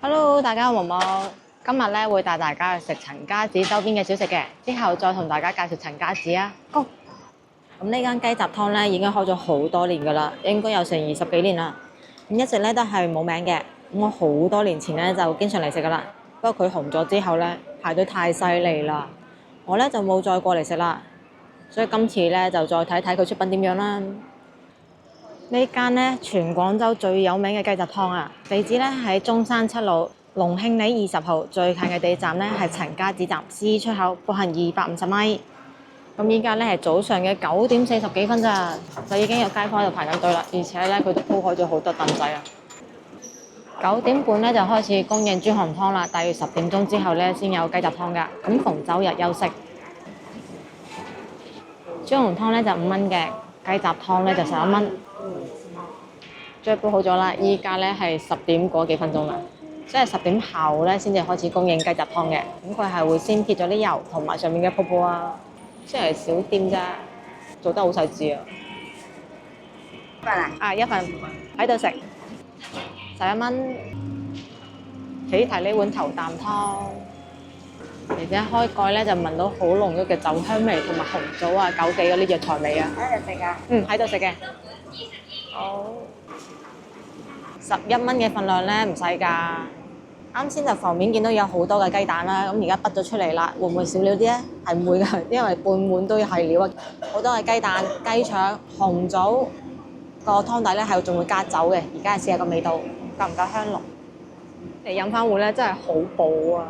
Hello，大家好，毛毛。今日咧會帶大家去食陳家子周邊嘅小食嘅，之後再同大家介紹陳家子啊。Go！咁呢間雞雜湯咧已經開咗好多年㗎啦，應該有成20幾年啦。咁一直咧都係冇名嘅。咁我好多年前咧就經常嚟食㗎啦。不過佢紅咗之後咧排隊太犀利啦，我咧就冇再過嚟食啦。所以今次咧就再睇睇佢出品點樣啦。呢間咧全廣州最有名嘅雞雜湯啊，地址咧喺中山7路隆慶里20號，最近嘅地站咧係陳家子站 C 出口，步行250米。咁依家咧係早上嘅9點40幾分咋，就已經有街坊喺度排緊隊啦，而且咧佢都鋪開咗好多凳仔啊。9點半咧就開始供應豬紅湯啦，大約10點鐘之後咧先有雞雜湯㗎。咁逢周日休息。豬紅湯咧就5蚊嘅，雞雜湯咧就11蚊。再煲好咗啦，依家咧係10點過幾分鐘啦，即係10點後咧先至開始供應雞雜湯嘅。咁佢係會先撇咗啲油同埋上面嘅泡泡啊，即係小店咋，做得好細緻啊。一份喺度食11蚊，起提呢碗頭啖湯，而且開蓋咧就聞到好濃郁嘅酒香味同埋紅棗啊、枸杞嗰啲藥材味啊。喺度食㗎？喺度食嘅。好。11蚊嘅份量咧唔細㗎。啱先就浮面見到有好多嘅雞蛋啦，咁而家畢咗出嚟啦，會唔會少料啲咧？係唔會㗎，因為半碗都係料啊，好多嘅雞蛋、雞腸、紅棗，個湯底咧係仲會加酒嘅。而家係試下個味道夠唔夠香濃？嚟飲翻碗咧真係好補啊！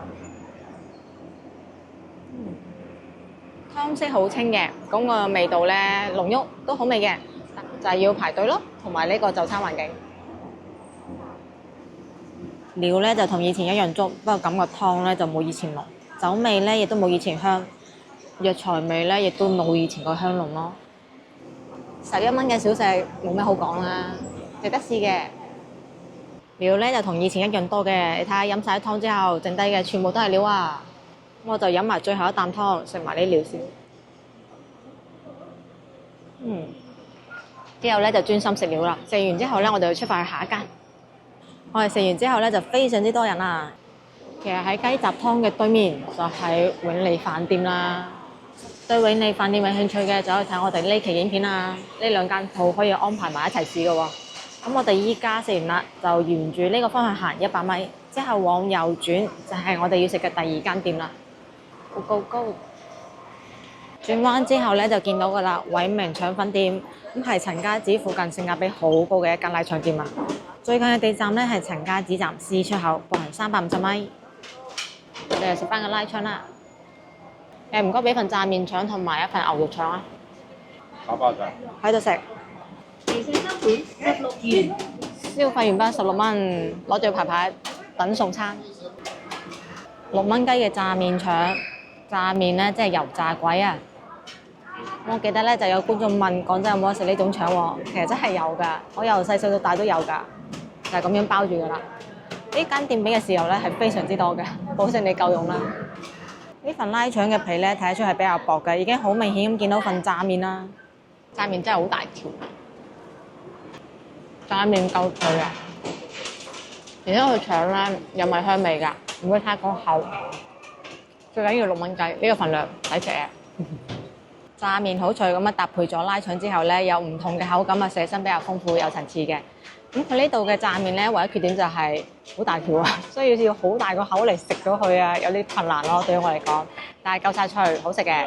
湯色好清嘅，咁個味道咧濃郁都好味嘅，就係要排隊咯，同埋呢個就餐環境。料咧就同以前一樣足，不過感覺湯咧就冇以前濃，酒味咧亦都冇以前香，藥材味咧亦都冇以前個香濃咯。11蚊嘅小食冇咩好講啦，值得試嘅。料咧就同以前一樣多嘅，你睇下飲晒湯之後，剩低嘅全部都係料啊！我就飲埋最後一啖湯，食埋啲料先。之後咧就專心食料啦。食完之後咧，我哋就出發去下一間。我哋食完之後咧就非常之多人啦。其實喺雞雜湯嘅對面就係永利飯店啦。對永利飯店有興趣嘅就可以睇我哋呢期影片啊。呢兩間鋪可以安排埋一齊試嘅喎。咁我哋依家食完啦，就沿住呢個方向行100米，之後往右轉就係我哋要食嘅第2間店啦。Go go go！轉彎之後咧就見到㗎啦，偉明腸粉店，咁係陳家子附近性價比好高嘅一間拉腸店啊。最近嘅地站咧係陳家子站 C 出口，步行350米。我哋嚟食翻個拉腸啦。唔該，俾份炸麵腸同埋一份牛肉腸啊。打包仔。喺度食。消費完畢16蚊，攞住牌牌等送餐。6蚊雞嘅炸麵腸，炸麵咧即係油炸鬼啊！我記得咧就有觀眾問廣州有冇得食呢種腸喎，其實真係有㗎，我由細細到大都有㗎，就係咁樣包住㗎啦。呢間店俾嘅豉油咧係非常之多嘅，保證你夠用啦。呢份拉腸嘅皮咧睇得出係比較薄嘅，已經好明顯咁見到份炸麵啦。炸麵真係好大條，炸麵夠脆啊！而且佢腸咧有米香味㗎，唔會太過厚。最緊要6蚊雞，呢個份量抵食啊！炸麵好脆咁樣搭配咗拉腸之後咧，有唔同嘅口感啊，寫身比較豐富有層次嘅。咁佢呢度嘅炸麵咧，唯一缺點就係好大條啊，所以要好大個口嚟食咗佢啊，有啲困難咯，對於我嚟講。但係夠晒脆，好食嘅。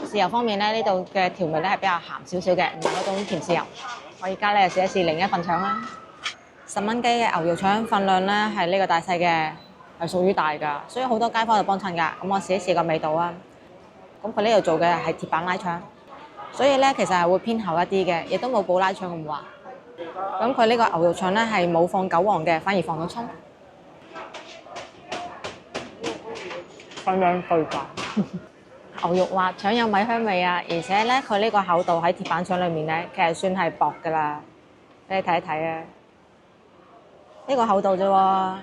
豉油方面咧，呢度嘅調味咧係比較鹹少少嘅，唔係嗰種甜豉油。我而家咧試一試另一份腸啦。10蚊雞嘅牛肉腸份量咧係呢個大細嘅，係屬於大㗎，所以好多街坊就幫襯㗎。咁我試一試個味道啊。咁佢呢度做嘅係鐵板拉腸，所以咧其實係會偏厚一啲嘅，亦都冇補拉腸咁滑。咁佢呢個牛肉腸咧係冇放韭黃嘅，反而放咗葱。分量巨大，牛肉滑，腸有米香味啊！而且咧佢呢個厚度喺鐵板腸裡面咧，其實算係薄㗎啦。俾你睇一睇啊！呢個厚度啫喎，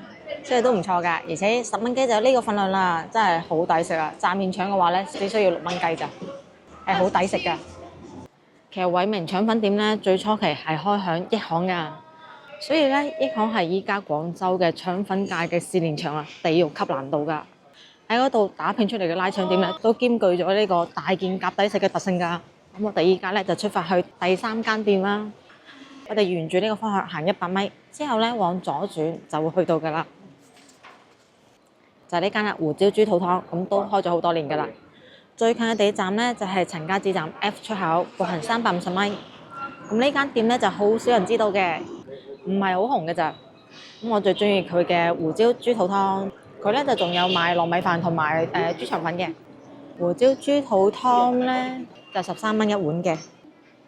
所以都唔錯㗎。而且10蚊雞就呢個份量啦，真係好抵食啊！炸麵腸嘅話咧，只需要6蚊雞咋，係好抵食㗎。其實偉明腸粉店咧，最初期係開響1巷㗎，所以咧，益康係依家廣州嘅腸粉界嘅試煉場啊，地獄級難度㗎。喺嗰度打拼出嚟嘅拉腸店咧，都兼具咗呢個大件夾抵食嘅特性㗎。咁我哋依家咧就出發去第3間店啦。我哋沿住呢個方向行100米，之後咧往左轉就會去到㗎啦。就係呢間啦，胡椒豬肚湯，咁都開咗好多年㗎啦。最近嘅地鐵站咧就係陳家祠站 F 出口，步行350米。咁呢間店咧就好少人知道嘅，唔係好紅嘅咋。咁我最中意佢嘅胡椒豬肚湯，佢咧就仲有賣糯米飯同埋豬腸粉嘅。胡椒豬肚湯咧就13蚊一碗嘅。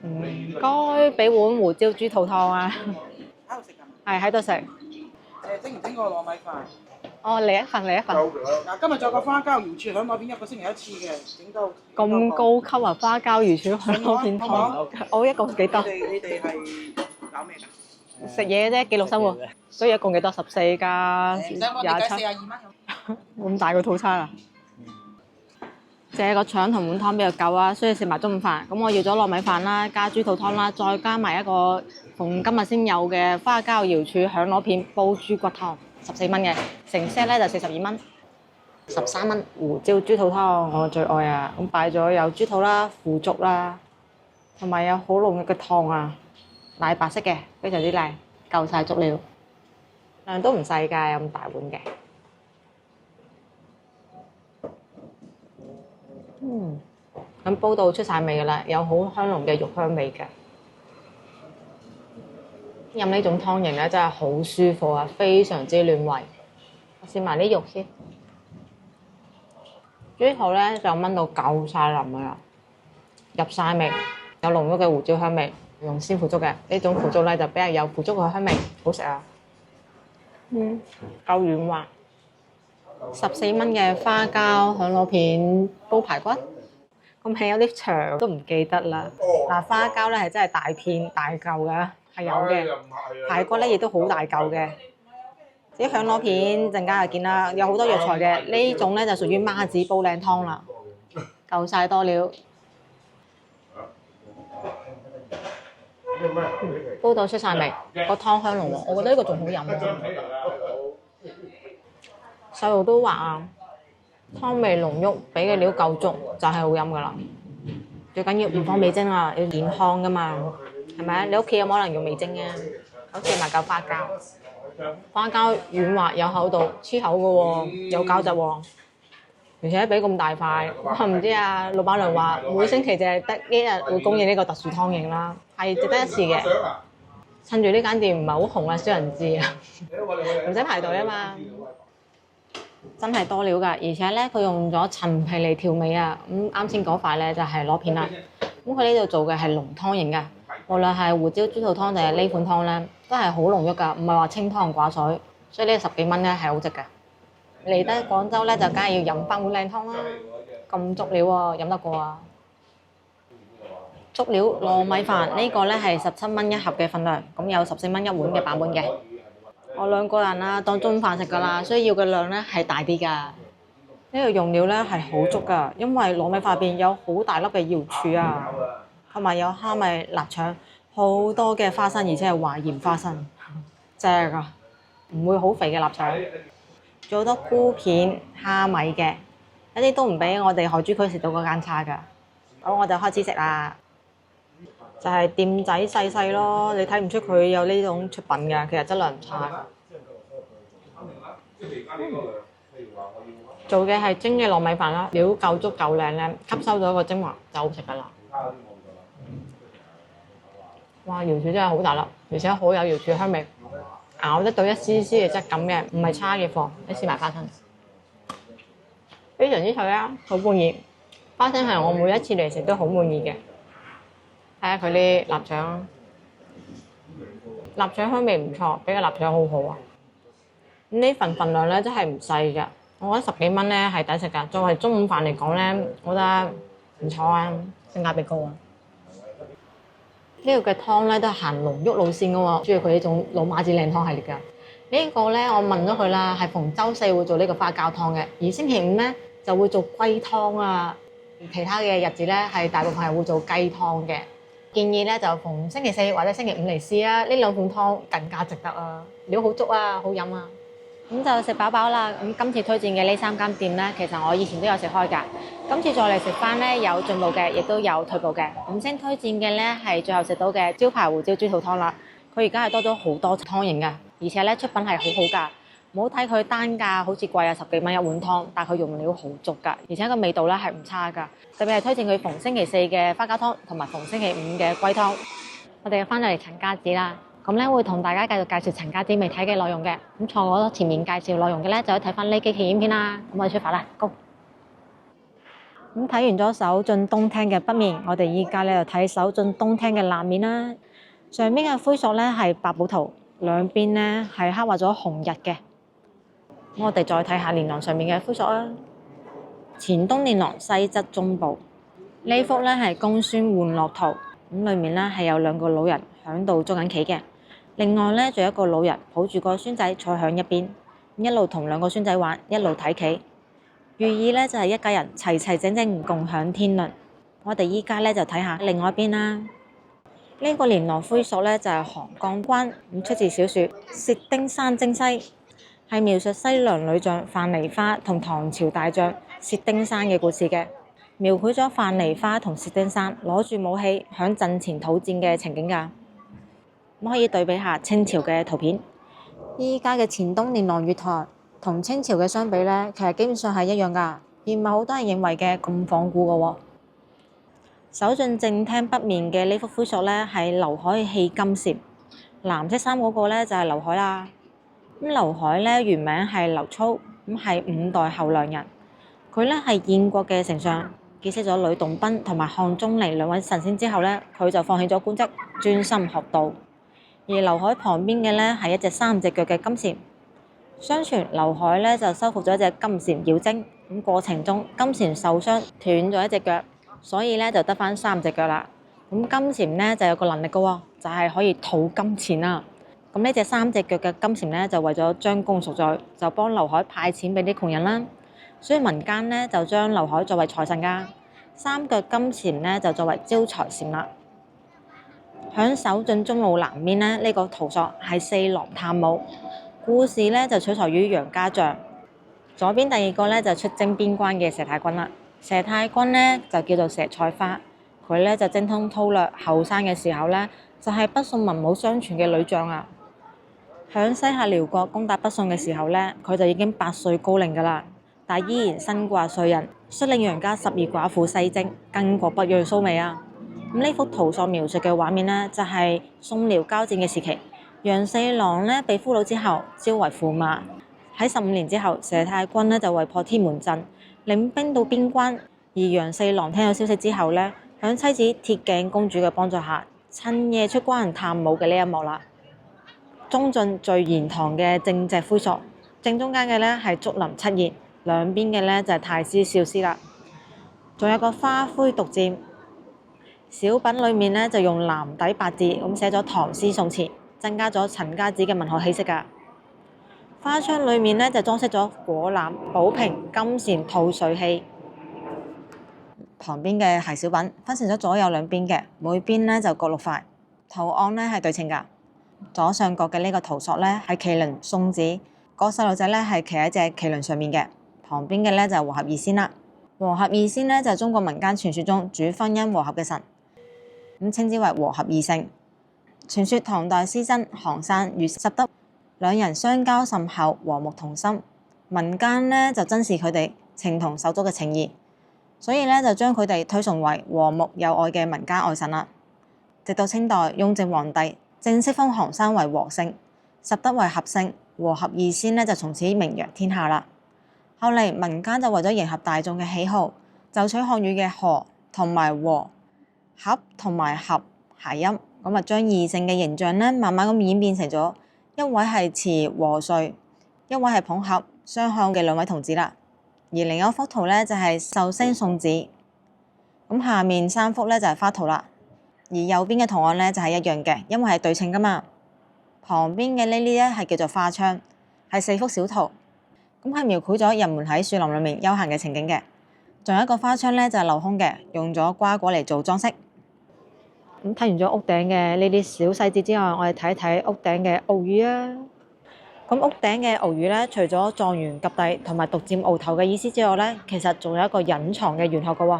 唔該，俾碗胡椒豬肚湯啊！喺度食緊。係喺度食。整唔整個糯米飯？哦，嚟一份嚟一份。嗱，今日仲有個花膠瑤柱響嗰邊，1個星期1次嘅，整到咁高級啊！花膠瑤柱響嗰邊湯，我一共幾多？你哋係搞咩㗎？食嘢啫，記錄生活。所以一共幾多？14加唔使我哋計27。42蚊咁大個套餐啊！借個腸同碗湯比較夠啊，所以食埋中午飯。咁我要咗糯米飯啦，加豬肚湯啦，再加埋一個逢今日先有嘅花膠瑤柱響螺片煲豬骨湯，14蚊嘅，成 set 咧就42蚊，13蚊胡椒豬肚湯我最愛啊！咁擺咗有豬肚啦、腐竹啦，同埋有好濃郁嘅湯啊，奶白色嘅，非常之靚，夠晒足料，量都唔細㗎，有咁大碗嘅。咁煲到出晒味㗎啦，有好香濃嘅肉香味嘅。飲呢種湯型咧真係好舒服啊，非常之暖胃。我試埋啲肉先，豬肚咧就炆到夠晒腍㗎啦，入晒味，有濃郁嘅胡椒香味，用鮮腐竹嘅呢種腐竹咧就比較有腐竹嘅香味，好食啊。夠軟滑。14蚊嘅花膠響螺片煲排骨，咁係有啲長都唔記得啦。嗱，花膠咧係真係大片大嚿㗎，係有嘅。排骨咧亦都好大嚿嘅。至於響螺片陣間就見啦，有好多藥材嘅，呢種咧就屬於媽子煲靚湯啦，夠晒多料。煲到出晒味，個湯香濃喎，我覺得呢個仲好飲啊。細路都話啊，湯味濃郁，俾嘅料夠足就係好飲噶啦。最緊要唔放味精啊，要健康噶嘛，係咪啊？你屋企有冇可能用味精啊？好似買嚿花膠，花膠軟滑有厚度，黐口嘅喎，有膠質喎，而且俾咁大塊，我唔知啊。老闆娘話每星期就係得1日會供應呢個特殊湯型啦，係值得一試嘅。趁住呢間店唔係好紅啊，少人知啊，唔使排隊啊嘛。真係多料㗎，而且咧佢用咗陳皮嚟調味啊。咁啱先嗰塊咧就係螺片啦。咁佢呢度做嘅係濃湯型㗎，無論係胡椒豬肚湯定係呢款湯咧，都係好濃郁㗎，唔係話清湯寡水。所以呢10幾蚊咧係好值㗎。嚟得廣州咧就梗係要飲翻碗靚湯啦。咁足料喎，飲得過啊？足料糯米飯呢個咧係17蚊一盒嘅份量，咁有14蚊一碗嘅版本嘅。我2個人啦，當中午飯食㗎啦，所以要嘅量咧係大啲㗎。呢個用料咧係好足㗎，因為糯米飯入邊有好大粒嘅瑤柱啊，同埋有蝦米、臘腸，好多嘅花生，而且係華鹽花生，正啊，唔會好肥嘅臘腸。仲有好多菇片、蝦米嘅，一啲都唔比我哋海珠區食到嗰間差㗎。好，我就開始食啦。就係店仔細細咯，你睇唔出佢有呢種出品㗎，其實質量唔差㗎。做嘅係蒸嘅糯米飯啦，料夠足夠靚咧，吸收咗個精華就好食㗎啦。哇！瑤柱真係好大粒，而且好有瑤柱香味，咬得到一絲絲嘅質感嘅，唔係差嘅貨。你試埋花生，非常之脆啊，好滿意。花生係我每一次嚟食都好滿意嘅。睇下佢啲臘腸，臘腸香味唔錯，比個臘腸好好啊！呢份量咧真係唔細㗎，我覺得10幾蚊咧係抵食㗎。作為中午飯嚟講咧，我覺得唔錯啊，性價比高啊！呢個嘅湯咧都係行濃郁路線㗎喎，中意佢呢種老媽子靚湯系列㗎。呢個咧我問咗佢啦，係逢週4會做呢個花膠湯嘅，而星期5咧就會做龜湯啊，其他嘅日子咧係大部分係會做雞湯嘅。建議咧就逢星期四或者星期五嚟試啊，呢兩款湯更加值得啊，料好足啊，好飲啊。咁就食飽飽啦。咁今次推薦嘅呢3間店咧，其實我以前都有食開㗎。今次再嚟食翻咧，有進步嘅，亦都有退步嘅。5星推薦嘅咧係最後食到嘅招牌胡椒豬肚湯啦。佢而家係多咗好多湯型㗎，而且咧出品係好好㗎。唔好睇佢單價好似貴啊，10幾蚊一碗湯，但係佢用料好足㗎，而且個味道咧係唔差㗎。特別係推薦佢逢星期四嘅花膠湯同埋逢星期五嘅龜湯。我哋翻到嚟陳家子啦，咁咧會同大家繼續介紹陳家子未睇嘅內容嘅。咁錯過咗前面介紹內容嘅咧，就可以睇翻呢幾期影片啦。咁我哋出發啦，Go！咁睇完咗首進東廳嘅北面，我哋依家咧就睇首進東廳嘅南面啦。上邊嘅灰塑咧係百寶圖，兩邊咧係刻畫咗紅日嘅。我哋再睇下連廊上面嘅灰塑啊。前東連廊西側中部呢幅咧係公孫玩樂圖，咁裏面咧係有2個老人響度捉緊棋嘅。另外咧仲有一個老人抱住個孫仔坐響一邊，一路同2個孫仔玩，一路睇棋。寓意咧就係一家人齊齊整整共享天倫。我哋依家咧就睇下另外一邊啦。呢個連廊灰塑咧就係韓江關，咁出自小説《薛丁山征西》，係描述西涼女將范妮花同唐朝大將薛丁山嘅故事嘅，描繪咗范妮花同薛丁山攞住武器響陣前討戰嘅情景㗎。咁可以對比下清朝嘅圖片，依家嘅前東連廊月台同清朝嘅相比咧，其實基本上係一樣㗎，而唔係好多人認為嘅咁仿古㗎喎。首進正廳北面嘅呢幅灰塑咧係劉海戲金蟬，藍色衫嗰個咧就係劉海啦。咁劉海咧原名係劉操，咁係5代後梁人。佢咧係燕國嘅丞相，結識咗呂洞賓同埋漢鍾離2位神仙之後咧，佢就放棄咗官職，專心學道。而劉海旁邊嘅咧係一隻3隻腳嘅金蟬。相傳劉海咧就收服咗一隻金蟬妖精，咁過程中金蟬受傷斷咗一隻腳，所以咧就得返3隻腳啦。咁金蟬咧就有個能力嘅喎，就係可以吐金錢啦。咁呢隻3隻腳嘅金蟬咧就為咗將功贖罪，就幫劉海派錢俾啲窮人啦。所以民間咧就將劉海作為財神㗎，3腳金蟬咧就作為招財蟬啦。響首進中路南面咧，呢個圖塑係4郎探母，故事咧就取材於楊家將。左邊第2個咧就出征邊關嘅佘太君啦。佘太君咧就叫做佘菜花，佢咧就精通韜略，後生嘅時候咧就係北宋文武雙全嘅女將啊。響西夏遼國攻打北宋嘅時候咧，佢就已經8歲高齡㗎啦，但依然身掛帥印，率領楊家12寡婦西征，巾幗不讓鬚眉啊。咁呢幅圖所描述嘅畫面呢，就係宋遼交戰嘅時期，楊四郎呢被俘虜之後，招為駙馬。喺15年之後，佘太君呢就圍破天門陣，領兵到邊關。而楊四郎聽到消息之後呢，響妻子鐵鏡公主嘅幫助下，趁夜出關探母嘅呢一幕啦。中進最言堂嘅正隻灰塑，正中間嘅呢係竹林七賢，兩邊嘅呢就係太師少師啦。仲有個花魁獨佔。小品裏面咧就用藍底白字咁寫咗唐詩宋詞，增加咗陳家子嘅文學氣息㗎。花窗裏面咧就裝飾咗果籃、寶瓶、金蟬、吐水器。旁邊嘅係小品，分成咗左右兩邊嘅，每邊咧就各6塊，圖案咧係對稱㗎。左上角嘅呢個圖塑咧係麒麟送子，個細路仔咧係騎喺隻麒麟上面嘅。旁邊嘅咧就係和合二仙啦。和合二仙咧就係中國民間傳說中主婚姻和合嘅神。咁稱之為和合二聖。傳說唐代詩僧韓山與拾得2人相交甚厚，和睦同心。民間呢就珍視佢哋情同手足嘅情誼，所以呢就將佢哋推崇為和睦有愛嘅民間愛神啦。直到清代雍正皇帝正式封韓山為和聖，拾得為合聖，和合二仙呢就從此名揚天下啦。後嚟民間就為咗迎合大眾嘅喜好，就取漢語嘅和同埋和。合同埋合諧音，咁啊將異性嘅形象咧，慢慢咁演變成咗一位係持和穗，一位係捧合雙向嘅2位童子啦。而另一幅圖咧就係壽星送子，咁下面3幅咧就係花圖啦。而右邊嘅圖案咧就係一樣嘅，因為係對稱噶嘛。旁邊嘅呢啲咧係叫做花窗，係4幅小圖，咁係描繪咗人們喺樹林裏面休閒嘅情景嘅。仲有一個花窗咧就係鏤空嘅，用咗瓜果嚟做裝飾。咁睇完咗屋頂嘅呢啲小細節之外，我哋睇一睇屋頂嘅鰲魚啊。咁屋頂嘅鰲魚咧，除咗狀元及第同埋獨佔鰲頭嘅意思之外咧，其實仲有一個隱藏嘅玄學嘅喎。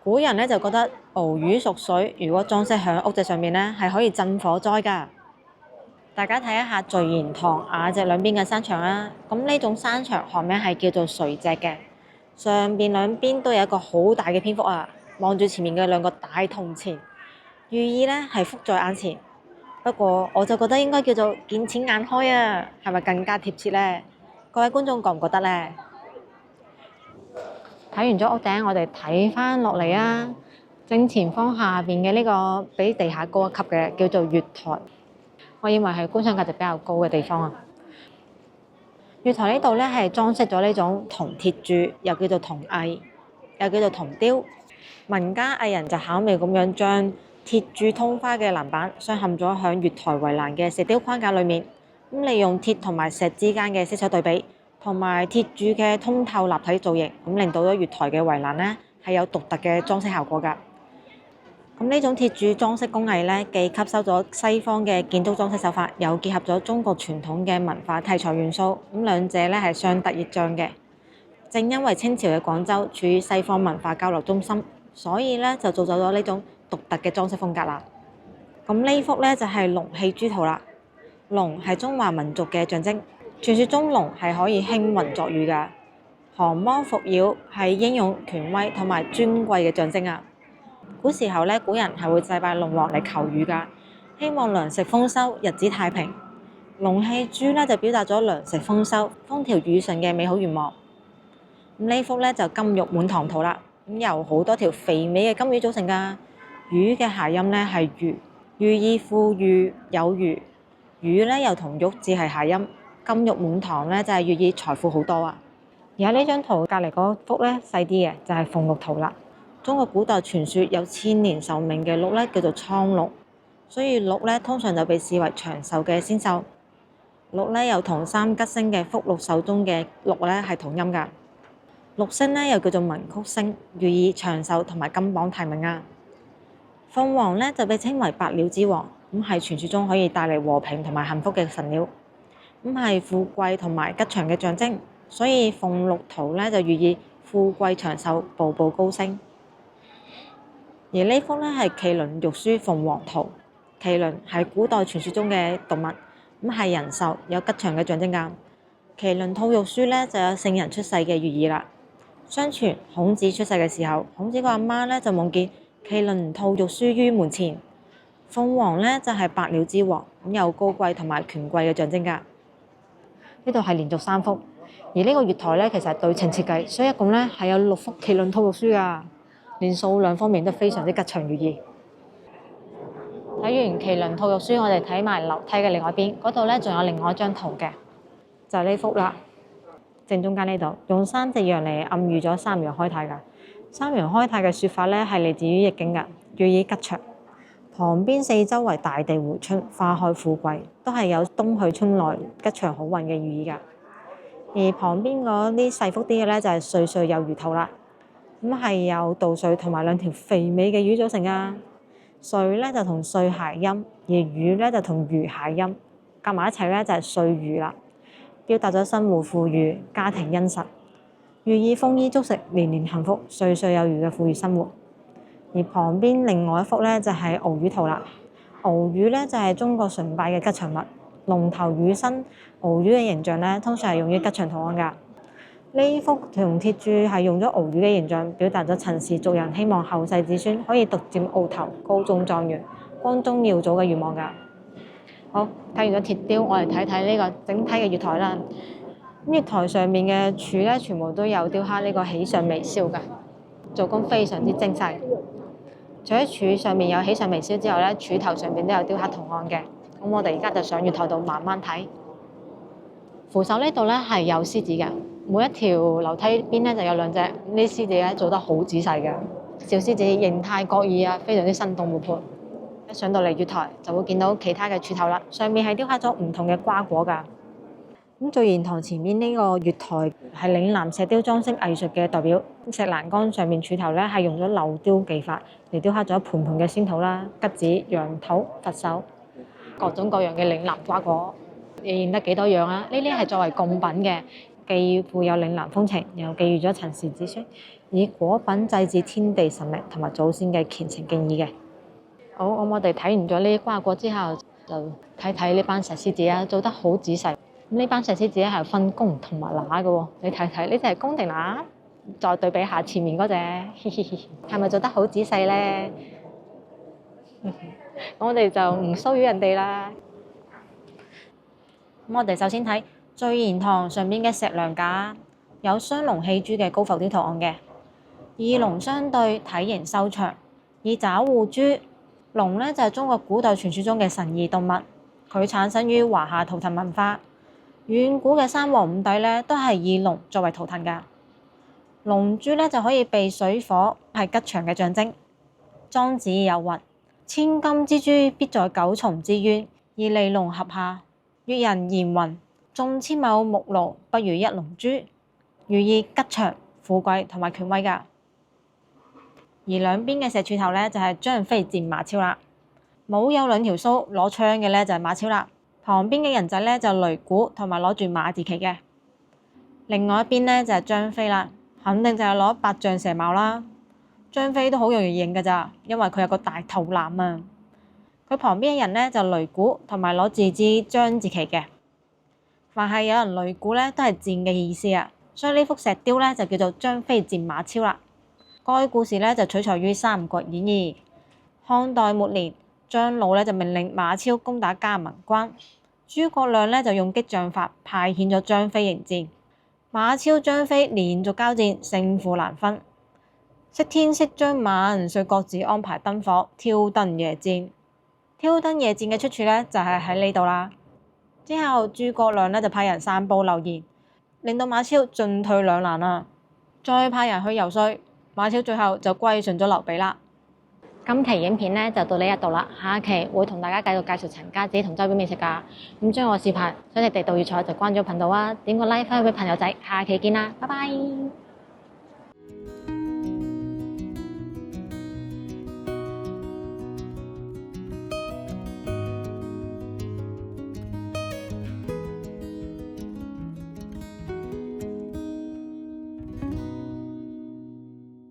古人咧就覺得鰲魚屬水，如果裝飾喺屋脊上面咧，係可以鎮火災㗎。大家睇一下聚賢堂雅脊兩邊嘅山牆啦。咁呢種山牆學名係叫做垂脊嘅，上邊兩邊都有一個好大嘅蝙蝠啊，望住前面嘅兩個大銅錢，寓意咧係福在眼前。不過我就覺得應該叫做見錢眼開啊，係咪更加貼切呢？各位觀眾覺唔覺得呢？睇完咗屋頂，我哋睇翻落嚟啊！正前方下邊嘅呢個比地下高一級嘅叫做月台，我認為係觀賞價值比較高嘅地方啊。月台呢度咧係裝飾咗呢種銅鐵柱，又叫做銅藝，又叫做銅雕。民間藝人就巧妙咁樣將鐵柱通花嘅欄板鑲嵌咗響月台圍欄嘅石雕框架裏面，咁利用鐵同埋石之間嘅色彩對比，同埋鐵柱嘅通透立體造型，咁令到咗月台嘅圍欄呢係有獨特嘅裝飾效果㗎。咁呢種鐵柱裝飾工藝呢，既吸收咗西方嘅建築裝飾手法，又結合咗中國傳統嘅文化題材元素，咁兩者呢係相得益彰嘅。正因為清朝嘅廣州處於西方文化交流中心，所以呢就造就咗呢種獨特嘅裝飾風格啦。咁呢幅呢就係龍戲珠圖啦。龍係中華民族嘅象徵，傳說中龍係可以興雲作雨㗎，降魔伏妖係英勇權威同埋尊貴嘅象徵啊。古時候呢，古人係會祭拜龍王嚟求雨㗎，希望糧食豐收、日子太平。龍戲珠呢就表達咗糧食豐收、風調雨順嘅美好願望。咁呢幅呢就金玉滿堂圖啦，咁由好多條肥美嘅金魚組成㗎。魚嘅諧音呢係魚，寓意富裕有餘。魚呢又同玉字係諧音，金玉滿堂呢就係寓意財富好多啊。而喺呢張圖隔離嗰幅呢細啲嘅就係鳳鹿圖啦。中國古代傳說有千年壽命嘅鹿呢叫做蒼鹿，所以鹿呢通常就被視為長壽嘅仙獸。鹿呢又同三吉星嘅福祿壽中嘅鹿呢係同音㗎。鹿星呢又叫做文曲星，寓意長壽同埋金榜題名啊。鳳凰呢就被稱為百鳥之王，咁係傳說中可以帶嚟和平同埋幸福嘅神鳥，咁係富貴同埋吉祥嘅象徵，所以鳳鹿圖呢就寓意富貴長壽、步步高升。而呢幅呢係麒麟玉書鳳凰圖，麒麟係古代傳說中嘅動物，咁係人壽有吉祥嘅象徵㗎。麒麟吐玉書呢就有聖人出世嘅寓意啦。相傳孔子出世嘅時候，孔子個阿媽呢就夢見麒麟吐玉書於門前，鳳凰呢就係百鳥之王，咁有高貴同埋權貴嘅象徵㗎。呢度係連續3幅，而呢個月台呢其實係對稱設計，所以一共呢係有6幅麒麟吐玉書㗎。連數量方面都非常之吉祥寓意。睇完麒麟吐玉書，我哋睇埋樓梯嘅另外一邊，嗰度咧仲有另外一張圖嘅，就係呢幅啦。正中間呢度用3隻羊嚟暗喻咗三陽開泰㗎。三陽開泰嘅説法咧係嚟自於易經㗎，寓意吉祥。旁邊四周圍大地回春、花開富貴，都係有冬去春來、吉祥好運嘅寓意㗎。而旁邊嗰啲細幅啲嘅咧就係歲歲有餘圖啦。咁係有稻穗同埋2條肥美嘅魚組成㗎。穗咧就同歲諧音，而魚咧就同魚諧音，夾埋一齊咧就係歲魚啦，表達咗生活富裕、家庭殷實，寓意豐衣足食、年年幸福、歲歲有餘嘅富裕生活。而旁邊另外一幅咧就係鰲魚圖啦。鰲魚咧就係中國崇拜嘅吉祥物，龍頭魚身，鰲魚嘅形象咧通常係用於吉祥圖案㗎。呢幅銅鐵柱係用咗鰲魚嘅形象，表達咗陳氏族人希望後世子孫可以獨佔鰲頭、高中狀元、光宗耀祖嘅願望㗎。好，睇完咗鐵雕，我哋睇睇呢個整體嘅月台啦。月台上面嘅柱咧，全部都有雕刻呢個喜上眉梢㗎，做工非常之精細。除咗柱上面有喜上眉梢之外咧，柱頭上面都有雕刻圖案嘅。咁我哋而家就上月台度慢慢睇。扶手呢度咧係有獅子嘅。每一條樓梯邊咧就有2隻，呢啲獅子咧做得好仔細嘅，小獅子形態各異啊，非常之生動活潑。一上到嚟月台就會見到其他嘅柱頭啦，上面係雕刻咗唔同嘅瓜果㗎。咁聚賢堂前面呢個月台係嶺南石雕裝飾藝術嘅代表，石欄杆上面柱頭咧係用咗鏤雕技法嚟雕刻咗盤盤嘅仙桃啦、桔子、楊桃、佛手，各種各樣嘅嶺南瓜果，你認得幾多樣啊？呢啲係作為貢品嘅，既富有嶺南風情，又寄予咗陳氏子孫以果品祭祀天地神靈同埋祖先嘅虔誠敬意嘅。好，咁我哋睇完咗呢啲瓜果之後，就睇睇呢班石獅子啊，做得好仔細。咁呢班石獅子咧係分公同埋乸嘅喎，你睇睇呢隻係公定乸？再對比下前面嗰隻，係咪做得好仔細咧？我哋就唔騷擾人哋啦。咁我哋首先睇聚賢堂上邊嘅石梁架，有雙龍戲珠嘅高浮雕圖案嘅，二龍相對，體型修長，以爪護珠。龍咧就係中國古代傳說中嘅神異動物，佢產生於華夏圖騰文化。遠古嘅三皇五帝咧都係以龍作為圖騰㗎。龍珠咧就可以避水火，係吉祥嘅象徵。莊子有云：千金之珠必在九重之淵，而利龍合下。粵人言云：種千畝木蘆，不如一龍珠，寓意吉祥、富貴同埋權威㗎。而兩邊嘅石柱頭咧就係張飛戰馬超啦，冇有兩條鬚攞槍嘅咧就係馬超啦。旁邊嘅人仔咧就擂鼓同埋攞住馬字旗嘅，另外一邊咧就係張飛啦，肯定就係攞百丈蛇矛啦。張飛都好容易認㗎咋，因為佢有個大肚腩啊。佢旁邊嘅人咧就擂鼓同埋攞自支張字旗嘅，凡係有人擂鼓咧都係戰嘅意思啊，所以呢幅石雕咧就叫做張飛戰馬超啦。該故事咧就取材於《三國演義》。漢代末年，張魯咧就命令馬超攻打嘉文關。諸葛亮咧就用激將法派遣咗張飛迎戰，馬超、張飛連續交戰，勝負難分。識天色將晚，遂各自安排燈火，挑燈夜戰。挑燈夜戰嘅出處咧就係喺呢度啦。之後諸葛亮咧就派人散佈流言，令到馬超進退兩難啊。再派人去游說，馬超最後就歸順咗劉備啦。今期影片咧就到呢一度啦，下一期會同大家繼續介紹陳家祠同周邊美食㗎。咁將我視頻想食地道粵菜就關咗頻道啊，點個 like 翻去俾朋友仔，下期見啦，拜拜。